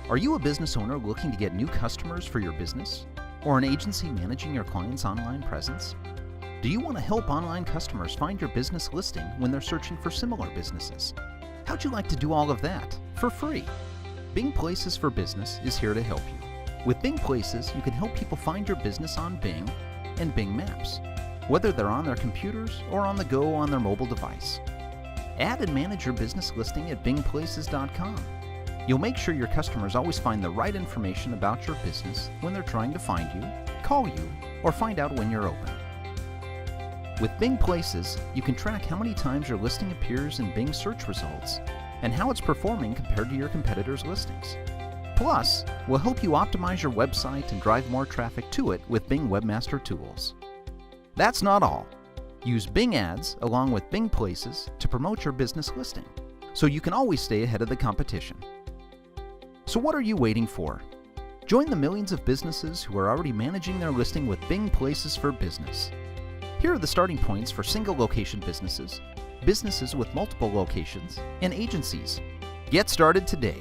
Are you a business owner looking to get new customers for your business? Or an agency managing your client's online presence? Do you want to help online customers find your business listing when they're searching for similar businesses? How'd you like to do all of that for free? Bing Places for Business is here to help you. With Bing Places, you can help people find your business on Bing and Bing Maps, whether they're on their computers or on the go on their mobile device. Add and manage your business listing at bingplaces.com. You'll make sure your customers always find the right information about your business when they're trying to find you, call you, or find out when you're open. With Bing Places, you can track how many times your listing appears in Bing search results and how it's performing compared to your competitors' listings. Plus, we'll help you optimize your website and drive more traffic to it with Bing Webmaster Tools. That's not all. Use Bing Ads along with Bing Places to promote your business listing, so you can always stay ahead of the competition. So what are you waiting for? Join the millions of businesses who are already managing their listing with Bing Places for Business. Here are the starting points for single location businesses, businesses with multiple locations, and agencies. Get started today.